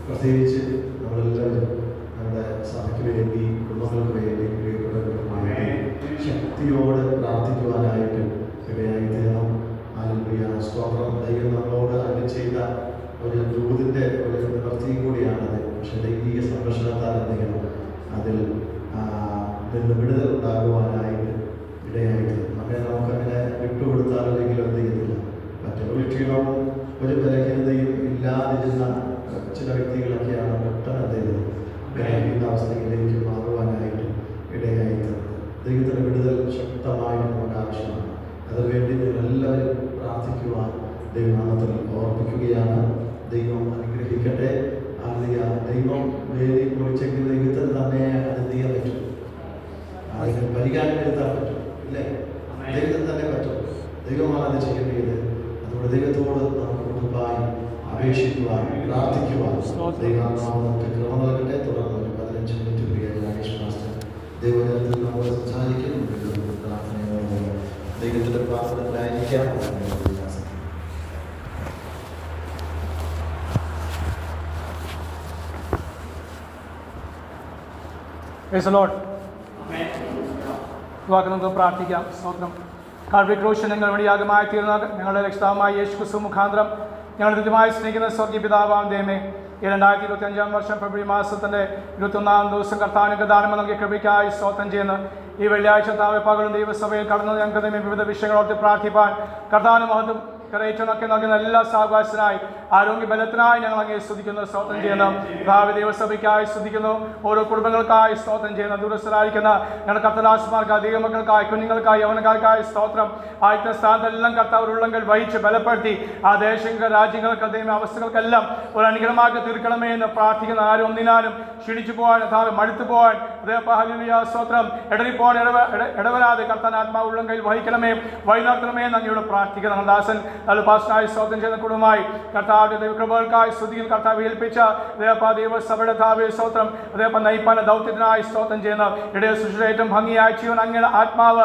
പ്രത്യേകിച്ച് നമ്മളെല്ലാവരും നമ്മുടെ സഭയ്ക്ക് വേണ്ടി, കുടുംബങ്ങൾക്ക് വേണ്ടി, പ്രിയപ്പെട്ടവരുമായി ശക്തിയോട് പ്രാർത്ഥിക്കുവാനായിട്ട് ഇടയായി തീരണം. ഹല്ലേലൂയ, സ്തോത്രം. ദൈവം നമ്മളോട് അരുളി ചെയ്ത ഒരു ദൂതിൻ്റെ ഒരു നിവൃത്തിയും കൂടിയാണത്. പക്ഷെ ദൈവിക സംരക്ഷണത്താൽ എന്തെങ്കിലും അതിൽ നിന്ന് വിടുതൽ ഉണ്ടാകുവാനായിട്ട് ഇടയായി തീരും. അങ്ങനെ നമുക്കങ്ങനെ വിട്ടുകൊടുത്താൽ ഒരിക്കലും എന്ത് ചെയ്യത്തില്ല, മറ്റൊരു ക്ഷീണവും ഒരു ബലഹീനതയും ഇല്ലാതിരുന്ന ചില വ്യക്തികളൊക്കെയാണ് പെട്ടെന്ന് എന്ത് ചെയ്തത് ബലഹീന അവസ്ഥയിലേക്ക് മാറുവാനായിട്ട് ഇടയായി തീർന്നത്. ദൈവത്തിൻ്റെ വിടുതൽ ശക്തമായിട്ട് നമുക്ക് ആവശ്യമാണ്. അതിനുവേണ്ടി നിങ്ങളെല്ലാവരും പ്രാർത്ഥിക്കുവാൻ ദൈവനാമത്തിൽ ഓർമ്മിക്കുകയാണ്. ദൈവം അനുഗ്രഹിക്കട്ടെ. ദൈവം വേദി കുറിച്ചെങ്കിൽ ദൈവത്തിന് തന്നെ അത് ചെയ്യാൻ പറ്റും, അതിന് പരിഹാരം വരുത്താൻ പറ്റും, ഇല്ലേ? ദൈവത്തിന് തന്നെ പറ്റും. ദൈവമാണ് അത് ചെയ്യേണ്ടത്. അതുകൊണ്ട് ദൈവത്തോട് നമുക്ക് കുടുംബമായി അപേക്ഷിക്കുവാൻ, പ്രാർത്ഥിക്കുവാൻ ദൈവനാമം നമുക്ക് കൃപ നൽകട്ടെ. തുടർന്ന് ഒരു 15 മിനിറ്റ് പ്രിയ രാകേഷ് മാസ്റ്റർ ദൈവജനത്തിൽ നമ്മൾ സംസാരിക്കും. പ്രാർത്ഥനയോടെ ദൈവത്തിൻ്റെ പ്രാർത്ഥനയിലായിരിക്കാം. നമുക്ക് പ്രാർത്ഥിക്കാം. സ്തോത്രം. കാൽവരി ക്രൂശിൽ നിങ്ങൾ വഴിയാകമായി തീർന്ന ഞങ്ങളുടെ രക്ഷിതാവായ യേശു ക്രിസ്തു മുഖാന്തരം ഞങ്ങൾ കൃത്യമായി സ്നേഹിക്കുന്ന സ്വർഗീയ പിതാവാം ദൈവമേ, ഈ 2025 വർഷം ഫെബ്രുവരി മാസത്തിൻ്റെ 21 ദിവസം കർത്താവിന് ദാനം നൽകിയ കൃപയ്ക്കായി സ്തോത്രം ചെയ്യുന്നു. ഈ വെള്ളിയാഴ്ച താവെ പകലും ദൈവസഭയിൽ കടന്നു ഞങ്ങൾക്ക് വിവിധ വിഷയങ്ങളോട് പ്രാർത്ഥിപ്പാൻ കർത്താവിന് മഹത്വം കരയേറ്റമൊക്കെ നൽകുന്ന എല്ലാ സാവകാശത്തിനായി ആരോഗ്യബലത്തിനായി ഞങ്ങൾ അങ്ങേ സ്തുതിക്കുന്നു, സ്തോത്രം ചെയ്യുന്നു. ഭാവി ദൈവസഭയ്ക്കായി സ്തുതിക്കുന്നു. ഓരോ കുടുംബങ്ങൾക്കായി സ്തോത്രം ചെയ്യുന്ന ദൂരസ്ഥരായിരിക്കുന്ന ഞങ്ങളുടെ കർത്തദാസന്മാർക്കായി, ദൈവമക്കൾക്കായി, കുഞ്ഞുങ്ങൾക്കായി, യൗവനക്കാർക്കായി സ്തോത്രം. ആദ്യത്തെ സ്ഥാനത്തെല്ലാം കർത്താവ് ഉള്ളങ്ങൾ വഹിച്ച് ബലപ്പെടുത്തി ആ ദേശങ്ങൾ, രാജ്യങ്ങൾക്ക്, ദൈവ അവസ്ഥകൾക്കെല്ലാം ഒരു അനുഗ്രഹമാക്കി തീർക്കണമേ എന്ന് പ്രാർത്ഥിക്കുന്ന. ആരും ഒന്നിനാലും ക്ഷണിച്ചു പോകാൻ, മടുത്തു പോകാൻ, ഹല്ലേലൂയ, സ്തോത്രം, ഇടറിപ്പോകാൻ ഇടവരാതെ കർത്താൻ ആത്മാവ് ഉള്ളങ്കയിൽ വഹിക്കണമേ, വൈനർത്തണമേ എന്ന് അങ്ങയോട് പ്രാർത്ഥിക്കുന്ന ദാസൻ പാസ്റ്ററായി സ്തോത്രം ചെയ്യുന്ന കുടുംബമായി കർത്താവിന്റെ ദൈവകൃപകൾക്കായി സ്തുതിക്കുന്ന കർത്താവ് ഏൽപ്പിച്ച ദൈവസഭയുടെ താവേ സ്തോത്രം, അതേപോലെ നയിപ്പാന ദൗത്യത്തിനായി സ്തോത്രം ചെയ്യുന്ന ഇടയ ശുശ്രൂഷ ഏറ്റവും ഭംഗിയായി ചെയ്യുന്ന അങ്ങയുടെ ആത്മാവ്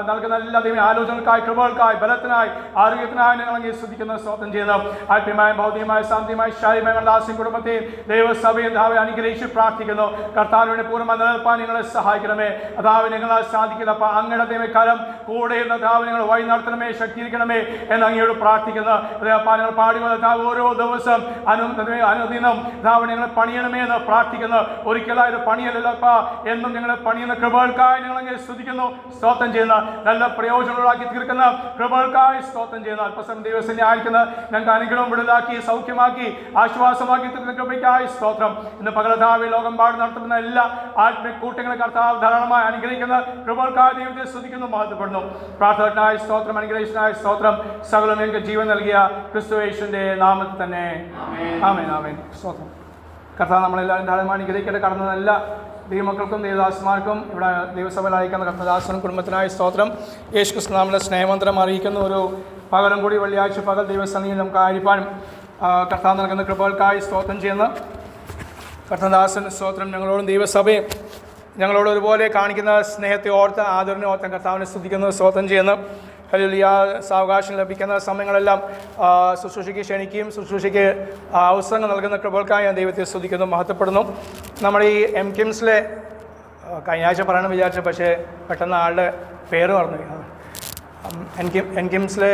നൽകുന്ന എല്ലാ ദൈവ ആലോചനകൾക്കായി, കൃപകൾക്കായി, ബലത്തിനായി, ആരോഗ്യത്തിനായി ഞങ്ങൾ അങ്ങ് സ്തുതിക്കുന്ന സ്തോത്രം ചെയ്യുന്നു. ആത്മീയമായ, ഭൗതികമായ, സാമ്പത്തികമായ, ശാരീരികമായ ദാസ്യം കുടുംബത്തെയും ദൈവസഭയും ധാവെ അനുഗ്രഹിച്ച് പ്രാർത്ഥിക്കുന്നു. കർത്താവിന്റെ പൂർണ്ണ നിലനിൽപ്പാൻ നിങ്ങളെ സഹായിക്കണമേ. അതാവ് നിങ്ങളാൽ സാധിക്കില്ല. അപ്പം അങ്ങയുടെ ദൈവക്കാലം കൂടെ ഇരുന്ന ധാവ് നിങ്ങൾ വഴി നടത്തണമേ, ശക്തീകരിക്കണമേ എന്ന് അങ്ങയോട് പ്രാർത്ഥിക്കുന്നു. നിങ്ങൾ പാടി വന്ന ഓരോ ദിവസം അനുദിനം ധാവ് ഞങ്ങളെ പണിയണമേ എന്ന് പ്രാർത്ഥിക്കുന്നു. ഒരിക്കലായത് പണിയല്ലപ്പ എന്നും ഞങ്ങളെ പണിയുന്ന കൃപകൾക്കായി ഞങ്ങൾ അങ്ങനെ സ്തുതിക്കുന്നു, സ്തോത്രം ചെയ്യുന്ന നല്ല പ്രയോജനങ്ങളാക്കി തീർക്കുന്ന കൃപകൾക്കായി സ്തോത്രം ചെയ്യുന്ന അല്പസമയം ദിവസം ആയിരിക്കുന്ന ഞങ്ങൾക്ക് അനുഗ്രഹം വിടലാക്കി, സൗഖ്യമാക്കി, ആശ്വാസമാക്കി തീർക്കുന്ന കൃപയ്ക്കായി സ്തോത്രം. ഇന്ന് പകലധാവി ലോകം പാട് നടത്തുന്ന എല്ലാ ആത്മീയ കൂട്ടങ്ങളെ കർത്താവ് ധാരാളമായി അനുഗ്രഹിക്കുന്ന കൃപകൾക്കായി ദൈവത്തെ സ്തുതിക്കുന്നു, മഹത്വപ്പെടുന്നു. പ്രാർത്ഥനയ്ക്കായി സ്തോത്രം, അനുഗ്രഹിച്ചതിനായി സ്തോത്രം. സകലം എനിക്ക് ജീവൻ നൽകിയ ക്രിസ്തു യേശുവിന്റെ നാമത്തിൽ തന്നെ ആമേൻ, ആമേൻ. സ്തോത്രം. കർത്താവ് നമ്മളെല്ലാവരും ധാരാളമായി അനുഗ്രഹിക്കട്ടെ. കടന്ന എല്ലാ ദൈവമക്കൾക്കും ദൈവദാസന്മാർക്കും ഇവിടെ ദൈവസഭയിൽ അയക്കുന്ന കർത്തദാസനും കുടുംബത്തിനായി സ്തോത്രം. യേശു ക്രിസ്തു നാമത്തിലെ സ്നേഹമന്ത്രം അറിയിക്കുന്ന ഒരു പകലും കൂടി വെള്ളിയാഴ്ച പകൽ ദൈവസന്നിധിയിൽ നമുക്ക് ആയിരിക്കാനും കർത്താവ് നൽകുന്ന കൃപകൾക്കായി സ്തോത്രം ചെയ്യുന്ന കർത്തദാസൻ സ്തോത്രം. ഞങ്ങളോടും ദൈവസഭയും ഞങ്ങളോട് ഒരുപോലെ കാണിക്കുന്ന സ്നേഹത്തെ ഓർത്ത്, ആദരവിനെ ഓർത്ത് കർത്താവിനെ സ്തുതിക്കുന്നത്, സ്തോത്രം ചെയ്യുന്നു. ഹല്ലേലൂയ. സാവകാശം ലഭിക്കുന്ന സമയങ്ങളെല്ലാം ശുശ്രൂഷയ്ക്ക് ക്ഷണിക്കുകയും ശുശ്രൂഷയ്ക്ക് അവസരങ്ങൾ നൽകുന്ന കൃപകൾക്കായി ഞാൻ ദൈവത്തെ സ്തുതിക്കുന്നു, മഹത്വപ്പെടുന്നു. നമ്മുടെ ഈ എംകിംസിലെ കഴിഞ്ഞ ആഴ്ച പറയണമെന്ന് വിചാരിച്ചു, പക്ഷേ പെട്ടെന്ന് ആളുടെ പേര് പറഞ്ഞു. എൻകിംസിലെ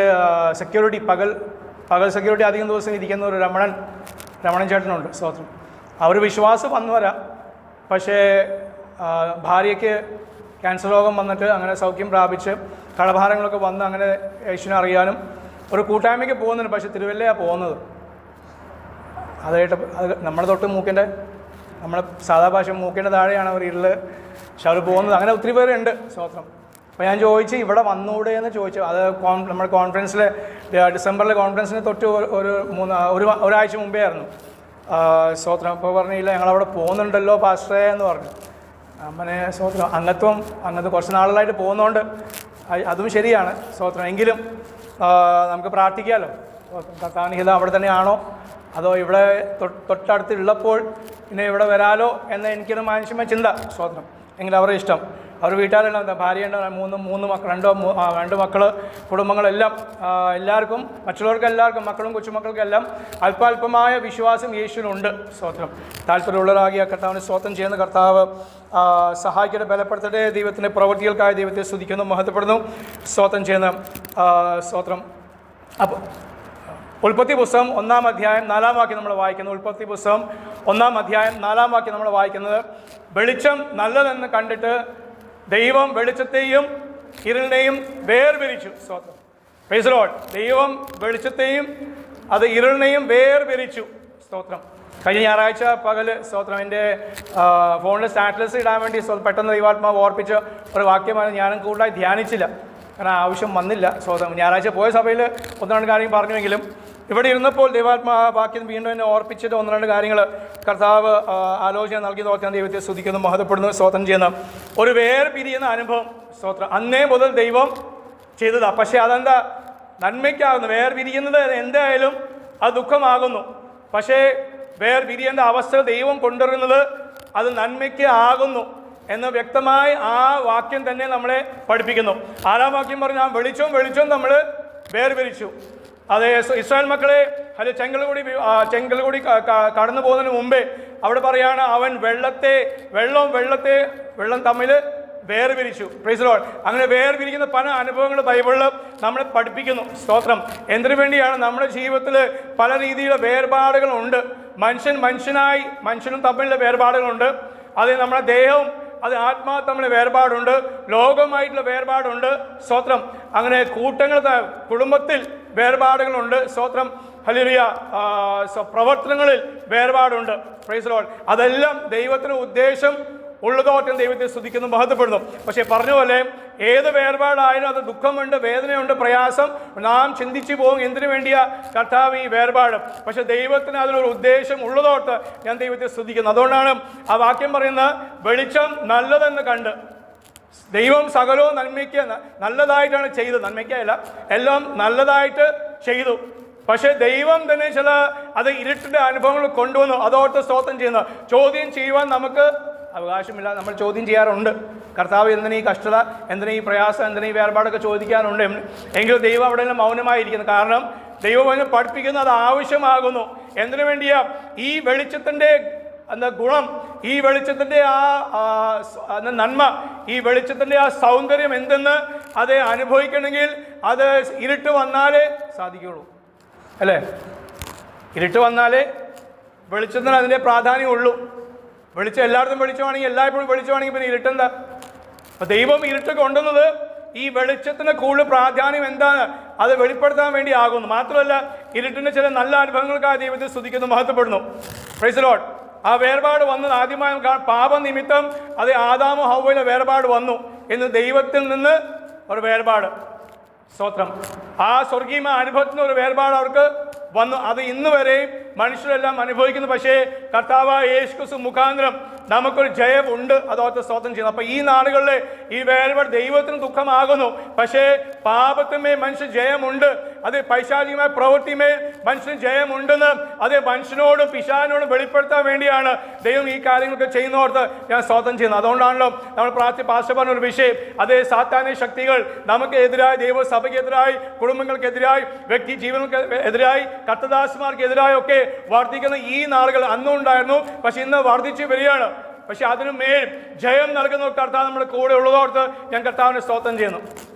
സെക്യൂരിറ്റി, പകൽ സെക്യൂരിറ്റി അധികം ദിവസം ഇരിക്കുന്ന ഒരു രമണൻ ചേട്ടനുണ്ട്, സ്തോത്രം. അവർ വിശ്വാസം വന്നു വരാം, പക്ഷേ ഭാര്യയ്ക്ക് ക്യാൻസർ രോഗം വന്നിട്ട് അങ്ങനെ സൗഖ്യം പ്രാപിച്ച് കടഭാരങ്ങളൊക്കെ വന്ന് അങ്ങനെ യേശുവിനെ അറിയാനും ഒരു കൂട്ടായ്മയ്ക്ക് പോകുന്നുണ്ട്. പക്ഷേ തിരുവല്ലയാണ് പോകുന്നത്. അതായിട്ട് അത് നമ്മുടെ തൊട്ട് മൂക്കിൻ്റെ നമ്മുടെ സാധാ ഭാഷ മൂക്കിൻ്റെ താഴെയാണ് അവർ ഇരുള്. പക്ഷെ അവർ പോകുന്നത് അങ്ങനെ ഒത്തിരി പേരുണ്ട്. സ്തോത്രം. അപ്പോൾ ഞാൻ ചോദിച്ചു ഇവിടെ വന്നുകൂടെ എന്ന് ചോദിച്ചു. അത് നമ്മുടെ കോൺഫറൻസിൽ ഡിസംബറിലെ കോൺഫറൻസിന് തൊട്ട് ഒരാഴ്ച മുമ്പേ ആയിരുന്നു. സ്തോത്രം. അപ്പോൾ പറഞ്ഞില്ല ഞങ്ങളവിടെ പോകുന്നുണ്ടല്ലോ പാസ്റ്ററേ എന്ന് പറഞ്ഞു. അങ്ങനെ സ്തോത്രം അങ്ങനത്തെ കുറച്ച് നാളുകളായിട്ട് പോകുന്നതുകൊണ്ട് അതും ശരിയാണ്. സ്തോത്രം. എങ്കിലും നമുക്ക് പ്രാർത്ഥിക്കാമല്ലോ. കർത്താവിന് ഹിതം അവിടെ തന്നെയാണോ അതോ ഇവിടെ തൊട്ടടുത്തുള്ളപ്പോൾ പിന്നെ ഇവിടെ വരാലോ എന്ന് എനിക്കൊരു മാനുഷ്യമായ ചിന്ത. സ്തോത്രം. എങ്കിലും അവരുടെ ഇഷ്ടം. അവർ വീട്ടുകാരെല്ലാം ഭാര്യയുണ്ട്, രണ്ട് മക്കൾ, കുടുംബങ്ങളെല്ലാം എല്ലാവർക്കും മറ്റുള്ളവർക്കെല്ലാവർക്കും മക്കളും കൊച്ചുമക്കൾക്കെല്ലാം അല്പാൽപമായ വിശ്വാസം യേശുവിനുണ്ട്. സ്തോത്രം. താല്പര്യമുള്ളവരാകിയ കർത്താവിനെ സ്തോത്രം ചെയ്യുന്ന കർത്താവ് സഹായിക്കട്ടെ, ബലപ്പെടുത്തട്ടെ. ദൈവത്തിൻ്റെ പ്രവൃത്തികൾക്കായി ദൈവത്തെ സ്തുതിക്കുന്നു, മഹത്വപ്പെടുന്നു, സ്തോത്രം ചെയ്യുന്ന സ്തോത്രം. അപ്പോൾ ഉൽപ്പത്തി പുസ്തകം 1-ാം അധ്യായം 4-ാം വാക്യം നമ്മൾ വായിക്കുന്നത്. ഉൽപ്പത്തി പുസ്തകം 1-ാം അധ്യായം 4-ാം വാക്യം നമ്മൾ വായിക്കുന്നത്, വെളിച്ചം നല്ലതെന്ന് കണ്ടിട്ട് ദൈവം വെളിച്ചത്തെയും ഇരുളിനെയും വേർപിരിച്ചു. സ്തോത്രം. Price the Lord. ദൈവം വെളിച്ചത്തെയും അത് ഇരുളിനെയും വേർപിരിച്ചു. സ്തോത്രം. കഴിഞ്ഞ ഞായറാഴ്ച പകൽ സ്തോത്രം എൻ്റെ ഫോണിൽ സ്റ്റാറ്റസ് ഇടാൻ വേണ്ടി പെട്ടെന്ന് ദൈവാത്മാവ് ഓർപ്പിച്ച ഒരു വാക്യമാണ്. ഞാനും കൂടുതലായി ധ്യാനിച്ചില്ല, കാരണം ആവശ്യം വന്നില്ല. സ്തോത്രം. ഞായറാഴ്ച പോയ സഭയിൽ 1-2 കാര്യം പറഞ്ഞുവെങ്കിലും ഇവിടെ ഇരുന്നപ്പോൾ ദൈവാത്മാ വാക്യം വീണ്ടും എന്നെ ഓർപ്പിച്ചിട്ട് 1-2 കാര്യങ്ങൾ കർത്താവ് ആലോചന നൽകി നോക്കാൻ ദൈവത്തെ സ്തുതിക്കുന്നു, മഹത്വപ്പെടുന്നു, സ്തോത്രം ചെയ്യുന്ന ഒരു വേർപിരിയുന്ന അനുഭവം. സ്തോത്രം. അന്നേ മുതൽ ദൈവം ചെയ്തതാണ്. പക്ഷേ അതെന്താ നന്മയ്ക്കാകുന്നു. വേർപിരിയുന്നത് എന്തായാലും അത് ദുഃഖമാകുന്നു. പക്ഷേ വേർപിരിയേണ്ട അവസ്ഥ ദൈവം കൊണ്ടുവരുന്നത് അത് നന്മയ്ക്ക് ആകുന്നു എന്ന് വ്യക്തമായി ആ വാക്യം തന്നെ നമ്മളെ പഠിപ്പിക്കുന്നു. 6-ാം വാക്യം പറഞ്ഞു, ആ വെളിച്ചവും നമ്മൾ വേർപിരിച്ചു. അതെ, ഇസ്രായേൽ മക്കളെ അല്ലെ ചെങ്കൽകൂടി കടന്നു പോകുന്നതിന് മുമ്പേ അവിടെ പറയാണ്, അവൻ വെള്ളം തമ്മിൽ വേർപിരിച്ചു. Price the Lord. അങ്ങനെ വേർപിരിക്കുന്ന പല അനുഭവങ്ങൾ ബൈബിളിൽ നമ്മളെ പഠിപ്പിക്കുന്നു. സ്തോത്രം. എന്തിനു വേണ്ടിയാണ്? നമ്മുടെ ജീവിതത്തിൽ പല രീതിയിലുള്ള വേർപാടുകളുണ്ട്. മനുഷ്യനും തമ്മിലുള്ള വേർപാടുകളുണ്ട്. അത് നമ്മുടെ ദേഹവും അത് ആത്മാവ് തമ്മിൽ വേർപാടുണ്ട്, ലോകമായിട്ടുള്ള വേർപാടുണ്ട്. സ്തോത്രം. അങ്ങനെ കുടുംബത്തിൽ വേർപാടുകളുണ്ട്. സ്തോത്രം. ഹല്ലേലൂയ. പ്രവർത്തനങ്ങളിൽ വേർപാടുണ്ട്. Price the Lord. അതെല്ലാം ദൈവത്തിന് ഉദ്ദേശം ഉള്ളതോറ്റം ദൈവത്തെ സ്തുതിക്കുന്നു, മഹത്വപ്പെടുന്നു. പക്ഷേ പറഞ്ഞ പോലെ ഏത് വേർപാടായാലും അത് ദുഃഖമുണ്ട്, വേദനയുണ്ട്, പ്രയാസം. നാം ചിന്തിച്ചു പോകും എന്തിനു വേണ്ടിയാ കർത്താവ് ഈ വേർപാട്. പക്ഷെ ദൈവത്തിന് അതിലൊരു ഉദ്ദേശം ഉള്ളതോട്ട് ഞാൻ ദൈവത്തെ സ്തുതിക്കുന്നു. അതുകൊണ്ടാണ് ആ വാക്യം പറയുന്നത്, വെളിച്ചം നല്ലതെന്ന് കണ്ട്. ദൈവം സകലവും നന്മയ്ക്ക് നല്ലതായിട്ടാണ് ചെയ്തത്. നന്മയ്ക്കല്ല, എല്ലാം നല്ലതായിട്ട് ചെയ്തു. പക്ഷേ ദൈവം തന്നെ അത് ഇരുട്ടിൻ്റെ അനുഭവങ്ങൾ കൊണ്ടുവന്നു. അതോട്ട് സ്തോത്രം ചെയ്യുന്നു. ചോദ്യം ചെയ്യുവാൻ നമുക്ക് അവകാശമില്ല. നമ്മൾ ചോദ്യം ചെയ്യാറുണ്ട്. കർത്താവ് എന്തിനാ ഈ കഷ്ടത, എന്തിനാ ഈ പ്രയാസം, എന്തിനാ ഈ വേർപാടൊക്കെ ചോദിക്കാറുണ്ട്. എങ്കിലും ദൈവം അവിടെ നിന്ന് മൗനമായിരിക്കുന്നു. കാരണം ദൈവം പഠിപ്പിക്കുന്നത് അത് ആവശ്യമാകുന്നു. എന്തിനു വേണ്ടിയാ? ഈ വെളിച്ചത്തിൻ്റെ ഗുണം, ഈ വെളിച്ചത്തിൻ്റെ ആ നന്മ, ഈ വെളിച്ചത്തിൻ്റെ ആ സൗന്ദര്യം എന്തെന്ന് അത് അനുഭവിക്കണമെങ്കിൽ അത് ഇരുട്ട് വന്നാലേ സാധിക്കുള്ളൂ, അല്ലേ? ഇരുട്ട് വന്നാലേ വെളിച്ചത്തിന് അതിൻ്റെ പ്രാധാന്യമുള്ളൂ. വെളിച്ചം എല്ലായിടത്തും വെളിച്ചമാണെങ്കിൽ, എല്ലായ്പ്പോഴും വെളിച്ചമാണെങ്കിൽ പിന്നെ ഇരുട്ടെന്താ? അപ്പം ദൈവം ഇരുട്ട് കൊണ്ടുവന്നത് ഈ വെളിച്ചത്തിന് കൂടുതൽ പ്രാധാന്യം എന്താണ് അത് വെളിപ്പെടുത്താൻ വേണ്ടി ആകുന്നു. മാത്രമല്ല ഇരുട്ടിൻ്റെ ചില നല്ല അനുഭവങ്ങൾക്കായി ദൈവത്തെ സ്തുതിക്കുന്നു, മഹത്വപ്പെടുന്നു. Price the Lord. ആ വേർപാട് വന്നത് ആദ്യമായി പാപനിമിത്തം അത് ആദാമും ഹവ്വയിലെ വേർപാട് വന്നു എന്ന് ദൈവത്തിൽ നിന്ന് ഒരു വേർപാട്. സ്തോത്രം. ആ സ്വർഗീയ അനുഭവത്തിന് ഒരു വേർപാട് അവർക്ക് വന്നു. അത് ഇന്ന് വരെയും മനുഷ്യരെല്ലാം അനുഭവിക്കുന്നു. പക്ഷേ കർത്താവായ യേശു ക്രിസ്തു മുഖാന്തരം നമുക്കൊരു ജയമുണ്ട്. അതോർത്ത് സ്തോത്രം ചെയ്യുന്നു. അപ്പോൾ ഈ നാടുകളിൽ ഈ വേർപാട് ദൈവത്തിന് ദുഃഖമാകുന്നു. പക്ഷേ പാപത്തിന്മേൽ മനുഷ്യൻ ജയമുണ്ട്. അത് പൈശാചികമായ പ്രവൃത്തിമേൽ മനുഷ്യന് ജയമുണ്ടെന്ന് അത് മനുഷ്യനോടും പിശാചിനോടും വെളിപ്പെടുത്താൻ വേണ്ടിയാണ് ദൈവം ഈ കാര്യങ്ങളൊക്കെ ചെയ്യുന്നോർത്ത് ഞാൻ സ്തോത്രം ചെയ്യുന്നത്. അതുകൊണ്ടാണല്ലോ നമ്മൾ പാസ്റ്റർ പറഞ്ഞ ഒരു വിഷയം, അതേ സാത്താന്യ ശക്തികൾ നമുക്ക് എതിരായി, ദൈവസഭയ്ക്കെതിരായി, കുടുംബങ്ങൾക്കെതിരായി, വ്യക്തി ജീവനങ്ങൾക്ക് എതിരായി, കർത്തദാസന്മാർക്കെതിരായി ഒക്കെ വർദ്ധിക്കുന്ന ഈ നാളുകൾ അന്നും ഉണ്ടായിരുന്നു. പക്ഷെ ഇന്ന് വർദ്ധിച്ചു വരികയാണ്. പക്ഷെ അതിനു മേൽ ജയം നൽകുന്ന കർത്താവ് നമ്മുടെ കൂടെ ഉള്ളതോർത്ത് ഞാൻ കർത്താവിനെ സ്തോത്രം ചെയ്യുന്നു.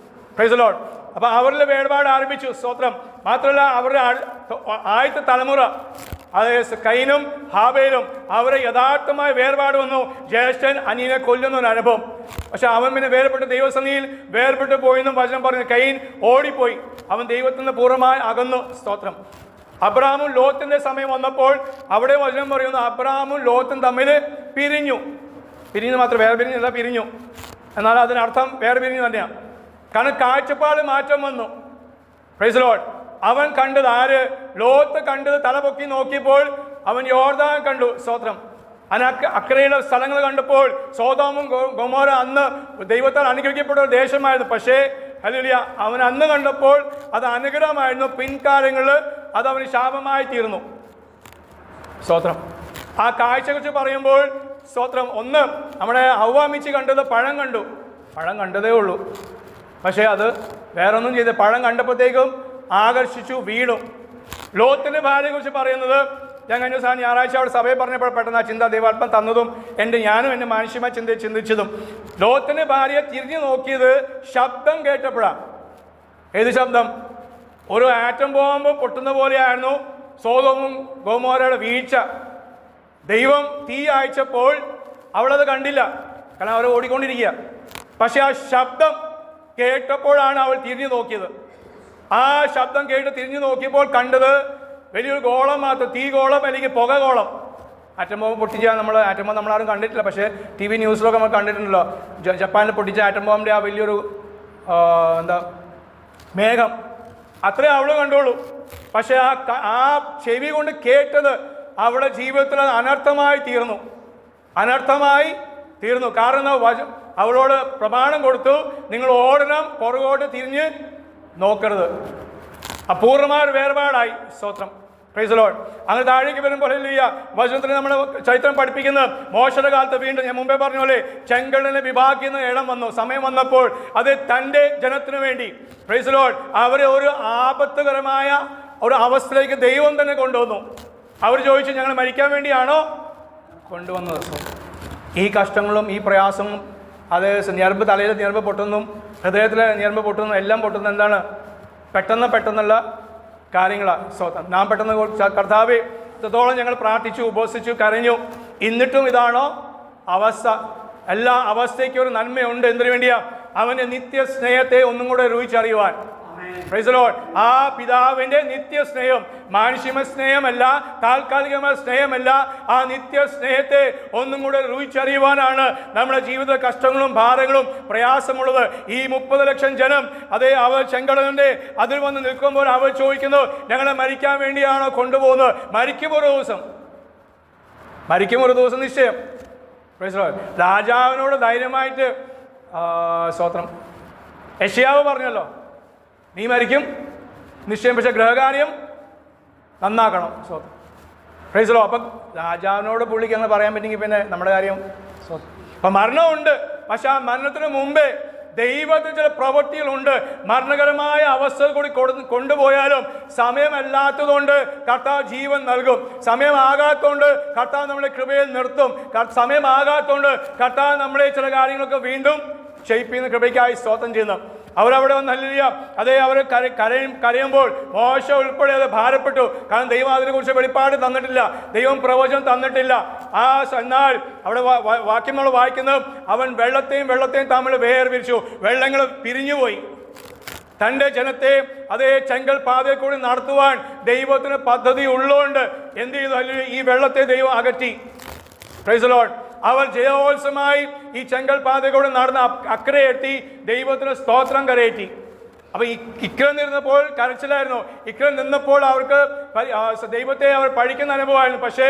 Price the Lord. അപ്പം അവരിലെ വേർപാട് ആരംഭിച്ചു. സ്തോത്രം. മാത്രമല്ല അവരുടെ ആദ്യത്തെ തലമുറ അതായത് കൈനും ഹാബേലും അവരെ യഥാർത്ഥമായ വേർപാട് വന്നു. ജ്യേഷ്ഠൻ അനിയനെ കൊല്ലുന്ന ഒരു അനുഭവം. പക്ഷെ അവൻ പിന്നെ വേർപെട്ട് ദൈവസന്നിധിയിൽ വേർപെട്ട് പോയെന്നും വചനം പറഞ്ഞു. കൈൻ ഓടിപ്പോയി, അവൻ ദൈവത്തിൽ നിന്ന് പൂർണ്ണമായി അകന്നു. സ്തോത്രം. അബ്രാമും ലോത്തിന്റെ സമയം വന്നപ്പോൾ അവിടെ വചനം പറയുന്നു, അബ്രാമും ലോത്തും തമ്മിൽ പിരിഞ്ഞു. പിരിഞ്ഞു മാത്രം, വേറെ പിരിഞ്ഞല്ല, പിരിഞ്ഞു. എന്നാൽ അതിനർത്ഥം വേറെ പിരിഞ്ഞു തന്നെയാണ്. കാരണം കാഴ്ചപ്പാട് മാറ്റം വന്നു. Price the Lord. അവൻ കണ്ടത് ആര്? ലോത്ത് കണ്ടത് തലപൊക്കി നോക്കിയപ്പോൾ അവൻ യോർദാൻ കണ്ടു. സ്തോത്രം. അക്കരയിലെ സ്ഥലങ്ങൾ കണ്ടപ്പോൾ സോദോമും ഗൊമോര അന്ന് ദൈവത്താൽ അനുഗ്രഹിക്കപ്പെട്ട ഒരു ദേശമായിരുന്നു. പക്ഷേ ഹല്ലേലൂയ, അവൻ അന്ന് കണ്ടപ്പോൾ അത് അനുഗ്രഹമായിരുന്നു. പിൻകാലങ്ങളിൽ അത് അവന് ശാപമായി തീർന്നു. സ്തോത്രം. ആ കാഴ്ചയെക്കുറിച്ച് പറയുമ്പോൾ സ്തോത്രം, ഒന്ന് നമ്മുടെ ഹവ്വാമിച്ചി കണ്ടത് പഴം കണ്ടു. പഴം കണ്ടതേ ഉള്ളൂ, പക്ഷേ അത് വേറൊന്നും ചെയ്ത് പഴം കണ്ടപ്പോഴത്തേക്കും ആകർഷിച്ചു, വീണു. ലോത്തിന്റെ ഭാര്യയെക്കുറിച്ച് പറയുന്നത്, ഞാൻ കഴിഞ്ഞ ദിവസം ഞായറാഴ്ച അവിടെ സഭയെ പറഞ്ഞപ്പോൾ പെട്ടെന്ന് ആ ചിന്ത ദൈവാത്മം തന്നതും ഞാനും എൻ്റെ മാനുഷ്യമായി ചിന്തിച്ചതും, ലോത്തിന്റെ ഭാര്യ തിരിഞ്ഞു നോക്കിയത് ശബ്ദം കേട്ടപ്പോഴാണ്. ഏത് ശബ്ദം? ഒരു ആറ്റം ബോംബ് പൊട്ടുന്ന പോലെയായിരുന്നു സോദോമും ഗൊമോരയുടെ വീഴ്ച. ദൈവം തീ അയച്ചപ്പോൾ അവളത് കണ്ടില്ല, കാരണം അവർ ഓടിക്കൊണ്ടിരിക്കുക. പക്ഷെ ആ ശബ്ദം കേട്ടപ്പോഴാണ് അവൾ തിരിഞ്ഞു നോക്കിയത്. ആ ശബ്ദം കേട്ട് തിരിഞ്ഞു നോക്കിയപ്പോൾ കണ്ടത് വലിയൊരു ഗോളം മാത്രം, തീ ഗോളം അല്ലെങ്കിൽ പുക ഗോളം. ആറ്റം ബോംബ് പൊട്ടിച്ച ആറ്റം ബോംബ് നമ്മളാരും കണ്ടിട്ടില്ല, പക്ഷേ TV ന്യൂസിലൊക്കെ നമ്മൾ കണ്ടിട്ടുണ്ടല്ലോ. ജപ്പാനിൽ പൊട്ടിച്ച ആറ്റം ബോംബിൻ്റെ ആ വലിയൊരു മേഘം, അത്രേ അവള് കണ്ടുള്ളൂ. പക്ഷെ ആ ചെവി കൊണ്ട് കേട്ടത് അവളുടെ ജീവിതത്തിൽ അത് അനർത്ഥമായി തീർന്നു. അനർത്ഥമായി തീർന്നു. കാരണം അവളോട് പ്രമാണം കൊടുത്തു, നിങ്ങൾ ഓടണം, പുറകോട്ട് തിരിഞ്ഞ് നോക്കരുത്. അപൂർവമായ വേർപാടായി. സ്തോത്രം. Price the Lord. അങ്ങനെ താഴേക്ക് വരുമ്പോൾ ഹല്ലേലൂയ, വചനത്തിൽ നമ്മുടെ ചരിത്രം പഠിപ്പിക്കുന്നത് മോശയുടെ കാലത്ത് വീണ്ടും ഞാൻ മുമ്പേ പറഞ്ഞ പോലെ ചെങ്കടലിനെ വിഭാഗിക്കുന്ന ഇടം വന്നു. സമയം വന്നപ്പോൾ അത് തൻ്റെ ജനത്തിനു വേണ്ടി, പ്രൈസ് ദി ലോർഡ്, അവരെ ഒരു ആപത്തുകരമായ ഒരു അവസ്ഥയിലേക്ക് ദൈവം തന്നെ കൊണ്ടുവന്നു. അവർ ചോദിച്ചു, ഞങ്ങൾ മരിക്കാൻ വേണ്ടിയാണോ കൊണ്ടുവന്നത്? ഈ കഷ്ടങ്ങളും ഈ പ്രയാസവും, അത് ഞരമ്പ്, തലയിലെ ഞരമ്പ് പൊട്ടുന്നതും ഹൃദയത്തിലെ ഞരമ്പ് പൊട്ടുന്നതും എല്ലാം പൊട്ടുന്നത് എന്താണ്? പെട്ടെന്നുള്ള കാര്യങ്ങളാണ്. സ്വന്തം നാം പെട്ടെന്ന് കർത്താവേ, ഇത്രത്തോളം ഞങ്ങൾ പ്രാർത്ഥിച്ചു, ഉപവസിച്ചു, കരഞ്ഞു, എന്നിട്ടും ഇതാണോ അവസ്ഥ? എല്ലാ അവസ്ഥയ്ക്കും ഒരു നന്മയുണ്ട്. എന്തിനു വേണ്ടിയാ? അവൻ്റെ നിത്യ സ്നേഹത്തെ ഒന്നും കൂടെ രുചിച്ചറിയുവാൻ. Price the Lord. ആ പിതാവിൻ്റെ നിത്യ സ്നേഹം, മാനുഷിക സ്നേഹമല്ല, താൽക്കാലികമായ സ്നേഹമല്ല, ആ നിത്യ സ്നേഹത്തെ ഒന്നും കൂടെ രുചിച്ചറിയുവാനാണ് നമ്മുടെ ജീവിത കഷ്ടങ്ങളും ഭാരങ്ങളും പ്രയാസമുള്ളത്. ഈ 30 ലക്ഷം ജനം, അതേ, അവർ ചെങ്കടലിൻ്റെ അതിൽ വന്ന് നിൽക്കുമ്പോൾ അവർ ചോദിക്കുന്നു, ഞങ്ങളെ മരിക്കാൻ വേണ്ടിയാണോ കൊണ്ടുപോകുന്നത്? മരിക്കും ഒരു ദിവസം നിശ്ചയം. Price the Lord. രാജാവിനോട് ധൈര്യമായിട്ട് സ്തോത്രം യെശയ്യാവ് പറഞ്ഞല്ലോ, നീ മരിക്കും നിശ്ചയം, പക്ഷെ ഗൃഹകാര്യം നന്നാക്കണം. സ്വന്തം. Price the Lord. അപ്പം രാജാവിനോട് പുള്ളിക്ക് അങ്ങനെ പറയാൻ പറ്റുമെങ്കിൽ പിന്നെ നമ്മുടെ കാര്യം സ്വന്തം. അപ്പം മരണമുണ്ട്, പക്ഷെ ആ മരണത്തിന് മുമ്പേ ദൈവത്തിന് ചില പ്രവൃത്തികളുണ്ട്. മരണകരമായ അവസ്ഥ കൂടി കൊണ്ടുപോയാലും സമയമല്ലാത്തതുകൊണ്ട് കർത്താവ് ജീവൻ നൽകും. സമയമാകാത്തതുകൊണ്ട് കർത്താവ് നമ്മളെ കൃപയിൽ നിർത്തും. സമയമാകാത്തതുകൊണ്ട് കർത്താവ് നമ്മളെ ചില കാര്യങ്ങളൊക്കെ വീണ്ടും ക്ഷയിപ്പിക്കുന്ന കൃപയ്ക്കായി സ്തോത്രം ചെയ്യുന്നു. അവരവിടെ വന്ന് ഹല്ലേലൂയ, അതേ, അവർ കരയുമ്പോൾ മോശ ഉൾപ്പെടെ അത് ഭാരപ്പെട്ടു. കാരണം ദൈവം അതിനെക്കുറിച്ച് വെളിപ്പാട് തന്നിട്ടില്ല, ദൈവം പ്രവചനം തന്നിട്ടില്ല. എന്നാൽ അവിടെ വാക്യം നമ്മൾ വായിക്കുന്നത്, അവൻ വെള്ളത്തെയും തമ്മിൽ വേർപിരിച്ചു, വെള്ളങ്ങൾ പിരിഞ്ഞുപോയി. തൻ്റെ ജനത്തെ അതേ ചെങ്കൽ പാതയിൽ കൂടി നടത്തുവാൻ ദൈവത്തിന് പദ്ധതി ഉള്ളതുകൊണ്ട് എന്ത് ചെയ്തു? ഹല്ലേലൂയ, ഈ വെള്ളത്തെ ദൈവം അകറ്റി. Praise the Lord. അവർ ജയോത്സവമായി ഈ ചെങ്കൽ പാതയോടെ നടന്ന് അക്കരെ എത്തി ദൈവത്തിന് സ്തോത്രം കരയേറ്റി. അപ്പോൾ ഇക്കരെ നിന്നപ്പോൾ കരച്ചിലായിരുന്നു. ഇക്കരെ നിന്നപ്പോൾ അവർക്ക് ദൈവത്തെ അവർ പഴിക്കുന്ന അനുഭവമായിരുന്നു. പക്ഷേ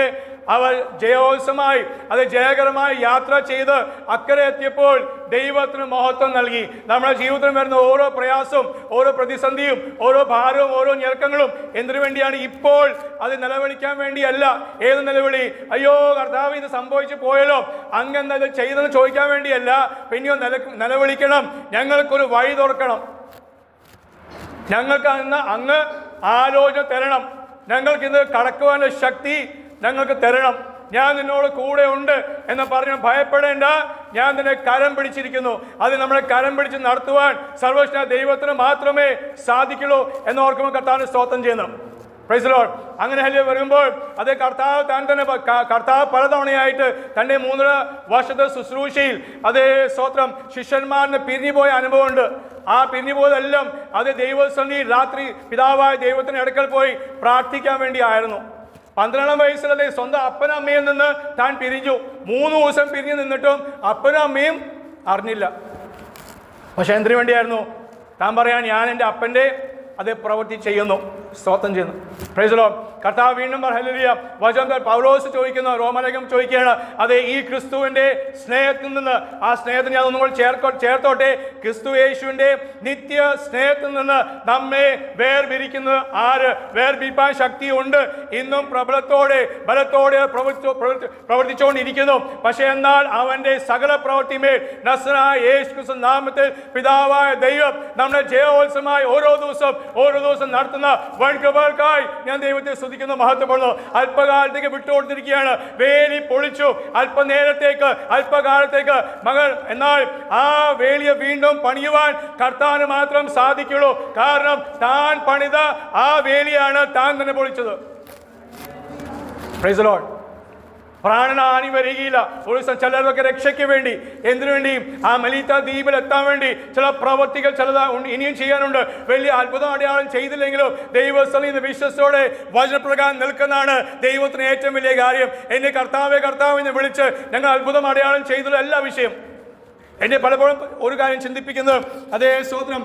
അവർ ജയോത്സവമായി, അത് ജയകരമായി യാത്ര ചെയ്ത് അക്കരെ എത്തിയപ്പോൾ ദൈവത്തിന് മഹത്വം നൽകി. നമ്മുടെ ജീവിതത്തിൽ വരുന്ന ഓരോ പ്രയാസവും, ഓരോ പ്രതിസന്ധിയും, ഓരോ ഭാരവും, ഓരോ ഞെരുക്കങ്ങളും എന്തിനു വേണ്ടിയാണ്? ഇപ്പോൾ അത് നിലവിളിക്കാൻ വേണ്ടിയല്ല. ഏത് നിലവിളി? അയ്യോ കർത്താവ്, ഇത് സംഭവിച്ചു പോയല്ലോ, അങ്ങെന്താ ഇത് ചെയ്തെന്ന് ചോദിക്കാൻ വേണ്ടിയല്ല. പിന്നെയോ നിലവിളിക്കണം, ഞങ്ങൾക്കൊരു വഴി തുറക്കണം, ഞങ്ങൾക്ക് അങ്ങ് ആലോചന തരണം, ഞങ്ങൾക്കിത് കടക്കുവാനുള്ള ശക്തി ഞങ്ങൾക്ക് തരണം, ഞാൻ നിന്നോട് കൂടെ ഉണ്ട് എന്ന് പറഞ്ഞ് ഭയപ്പെടേണ്ട, ഞാൻ നിന്നെ കരം പിടിച്ചിരിക്കുന്നു. അത് നമ്മളെ കരം പിടിച്ച് നടത്തുവാൻ സർവ്വശക്തനായ ദൈവത്തിന് മാത്രമേ സാധിക്കുള്ളൂ എന്ന് ഓർക്കുമ്പോൾ കർത്താവിനെ സ്തോത്രം ചെയ്യുന്നു. Price the Lord. അങ്ങനെ വരുമ്പോൾ അത് കർത്താവ് താൻ തന്നെ കർത്താവ് പലതവണയായിട്ട് തൻ്റെ 3 വർഷത്തെ ശുശ്രൂഷയിൽ അതേ സ്തോത്രം ശിഷ്യന്മാരിന് പിരിഞ്ഞുപോയ അനുഭവമുണ്ട്. ആ പിരിഞ്ഞുപോയതെല്ലാം അത് ദൈവസന്നിധിയിൽ രാത്രി പിതാവായ ദൈവത്തിന് അടുക്കൽ പോയി പ്രാർത്ഥിക്കാൻ വേണ്ടിയായിരുന്നു. 12 വയസ്സിലെ സ്വന്തം അപ്പനും അമ്മയിൽ നിന്ന് താൻ പിരിഞ്ഞു. 3 ദിവസം പിരിഞ്ഞു നിന്നിട്ടും അപ്പനും അമ്മയും അറിഞ്ഞില്ല. പക്ഷെ എന്തിനു വേണ്ടിയായിരുന്നു? താൻ പറയാൻ ഞാൻ എൻ്റെ അപ്പൻ്റെ അതേ പ്രവൃത്തി ചെയ്യുന്നു, സ്തോത്രം ചെയ്യുന്നു. Price the Lord. കർത്താവ് വീണ്ടും ഹല്ലേലൂയ വചനം പൗലോസ് ചോദിക്കുന്ന റോമലേഖനം ചോദിക്കുകയാണ്, അതെ ഈ ക്രിസ്തുവിൻ്റെ സ്നേഹത്തിൽ നിന്ന്, ആ സ്നേഹത്തിന് ഞാൻ ഒന്നുകൂടി ചേർത്തോട്ടെ, ക്രിസ്തു യേശുവിൻ്റെ നിത്യ സ്നേഹത്തിൽ നിന്ന് നമ്മെ വേർപിരിക്കുന്നത് ആര്? വേർപിരിപ്പാൻ ശക്തിയുണ്ട്. ഇന്നും ബലത്തോടെ പ്രവർത്തിച്ചുകൊണ്ടിരിക്കുന്നു. പക്ഷേ എന്നാൽ അവൻ്റെ സകല പ്രവൃത്തിമേൽ നസ്രായ യേശു ക്രിസ്തു നാമത്തിൽ പിതാവായ ദൈവം നമ്മുടെ ജയോത്സവമായി ഓരോ ദിവസം നടത്തുന്ന വൻകൃപകൾക്കായി ഞാൻ ദൈവത്തെ സ്തുതിക്കുന്നു, മഹത്വപ്പെടുന്നു. അല്പകാലത്തേക്ക് വിട്ടുകൊടുത്തിരിക്കുകയാണ്. വേലി പൊളിച്ചു അല്പകാലത്തേക്ക് മകൾ. എന്നാൽ ആ വേലിയെ വീണ്ടും പണിയുവാൻ കർത്താവിന് മാത്രം സാധിക്കുള്ളൂ. കാരണം താൻ പണിത ആ വേലിയാണ് താൻ തന്നെ പൊളിച്ചത്. Praise the Lord. പ്രാണനാനി വരികയില്ല. ഒരു ദിവസം ചിലരൊക്കെ രക്ഷയ്ക്ക് വേണ്ടി, എന്തിനു വേണ്ടി? ആ മെലീത്ത ദ്വീപിൽ എത്താൻ വേണ്ടി ചില പ്രവൃത്തികൾ ചിലത് ഇനിയും ചെയ്യാനുണ്ട്. വലിയ അത്ഭുതം അടയാളം ചെയ്തില്ലെങ്കിലും ദൈവസ്ഥലിൽ വിശ്വസത്തോടെ വചനപ്രകാരം നിൽക്കുന്നതാണ് ദൈവത്തിന് ഏറ്റവും വലിയ കാര്യം. എന്നെ കർത്താവെന്ന് വിളിച്ച് ഞങ്ങൾ അത്ഭുതം അടയാളം ചെയ്തുള്ള എല്ലാ വിഷയം എന്നെ പലപ്പോഴും ഒരു കാര്യം ചിന്തിപ്പിക്കുന്നത്, അതേ സ്തോത്രം,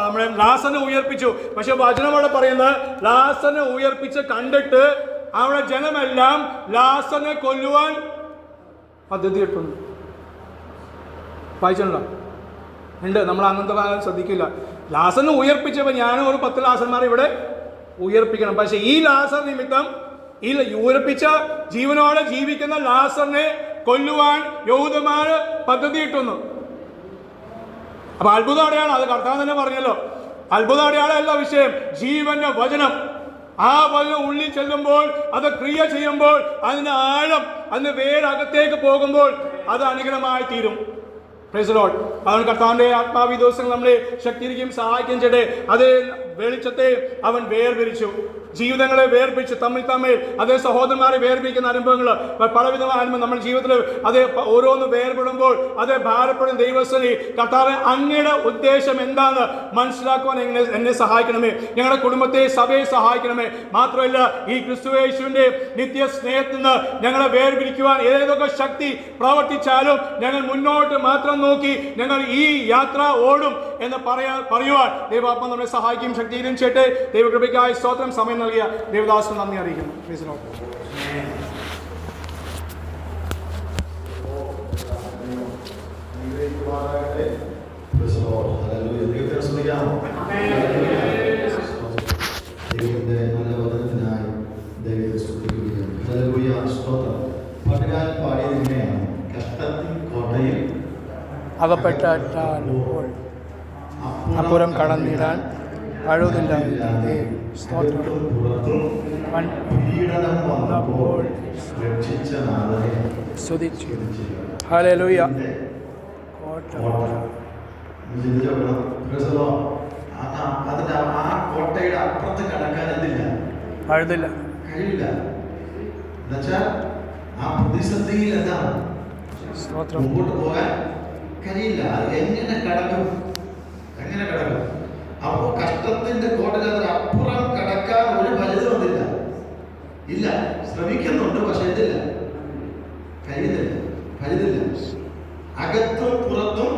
നമ്മുടെ ലാസറിനെ ഉയർപ്പിച്ചു. പക്ഷെ വചനം അവിടെ പറയുന്നത് ലാസറിനെ ഉയർപ്പിച്ച് കണ്ടിട്ട് അവിടെ ജനമെല്ലാം ലാസറിനെ കൊല്ലുവാൻ പദ്ധതി ഇട്ടുന്നു. വായിച്ചിട്ടുണ്ടോ? ഉണ്ട്. നമ്മൾ അന്നത്തെ കാലം ശ്രദ്ധിക്കില്ല. ലാസറിനെ ഉയർപ്പിച്ചപ്പോൾ ഞാനും ഒരു 10 ലാസന്മാരെ ഇവിടെ ഉയർപ്പിക്കണം. പക്ഷെ ഈ ലാസർ നിമിത്തം ഈ ഉയർപ്പിച്ച ജീവനോടെ ജീവിക്കുന്ന ലാസറിനെ കൊല്ലുവാൻ യഹൂദന്മാർ പദ്ധതി ഇട്ടുന്നു. അപ്പൊ അത്ഭുതം അടയാളം, അത് കർത്താവ് തന്നെ പറഞ്ഞല്ലോ, അത്ഭുതം അടയാളം അല്ല വിഷയം, ജീവന്റെ വചനം. ആ വചനം ഉള്ളിൽ ചെല്ലുമ്പോൾ, അത് ക്രിയ ചെയ്യുമ്പോൾ, അതിന് ആഴം, അതിന് വേരകത്തേക്ക് പോകുമ്പോൾ അത് അനുഗ്രഹമായി തീരും. Price the Lord. അവൻ കർത്താവിന്റെ ആത്മാവി ദിവസങ്ങൾ നമ്മളെ ശക്തിയിരിക്കുകയും സഹായിക്കുകയും ചെയ്യട്ടെ. അതേ വെളിച്ചത്തെ അവൻ വേർപിരിച്ചു, ജീവിതങ്ങളെ വേർപിരിച്ചു, തമ്മിൽ അതേ സഹോദരന്മാരെ വേർപിരിക്കുന്ന അനുഭവങ്ങൾ, പലവിധമായ അനുഭവം നമ്മുടെ ജീവിതത്തിൽ അതേ ഓരോന്ന് വേർപെടുമ്പോൾ അതേ ഭാരപ്പെടുന്ന ദൈവസ്ഥനെ കർത്താവെ അങ്ങയുടെ ഉദ്ദേശം എന്താണെന്ന് മനസ്സിലാക്കുവാൻ എന്നെ സഹായിക്കണമേ. ഞങ്ങളുടെ കുടുംബത്തെ, സഭയെ സഹായിക്കണമേ. മാത്രമല്ല ഈ ക്രിസ്തു യേശുവിന്റെ നിത്യ സ്നേഹത്തിൽ നിന്ന് ഞങ്ങളെ വേർപിരിക്കുവാൻ ഏതൊക്കെ ശക്തി പ്രവർത്തിച്ചാലും ഞങ്ങൾ മുന്നോട്ട് മാത്രം നോക്കി ഞങ്ങൾ ഈ യാത്ര ഓടും എന്ന് പറയുവാൻ ദൈവാത്മ നമ്മളെ സഹായിക്കും, ശക്തിയിലും ചെയ്യട്ടെ. ദൈവകൃപയ്ക്കായി സ്തോത്രം. സമയം നൽകിയ ദേവദാസിന് നന്ദി അറിയിക്കുന്നു. ദൈവത്തിന്റെ നല്ല വചനത്തിനായി ദൈവത്തെ സ്തുതിക്കുകയാണ്. സ്തോത്രം. പണ്ടുകാലം പാടിയത് ഇങ്ങനെയാണ്: കഷ്ടത്തിൻ കോട്ടയിൽ അകപ്പെട്ടാൽ അപ്പുറം കടന്നിടാൻ അഴുതില്ല. ഹല്ലേലൂയ. അതിന്റെ ആ കോട്ടയുടെ അപ്പുറത്ത് കടക്കാൻ എന്തില്ല, അഴുതില്ല, കഴിയില്ല. എന്നുവെച്ചാൽ ആ പ്രതിസന്ധിയിൽ എന്താണ് മുമ്പോട്ട് പോകാൻ കഴിയില്ല. അത് എങ്ങനെ കടക്കും? അപ്പോ കഷ്ടത്തിന്റെ കോട്ടയിൽ അപ്പുറം കടക്കാൻ ഒരു വലുതും വന്നില്ല. ഇല്ല, ശ്രമിക്കുന്നുണ്ട്, പക്ഷെ എന്തില്ല, കഴിയുന്നില്ല. അകത്തും പുറത്തും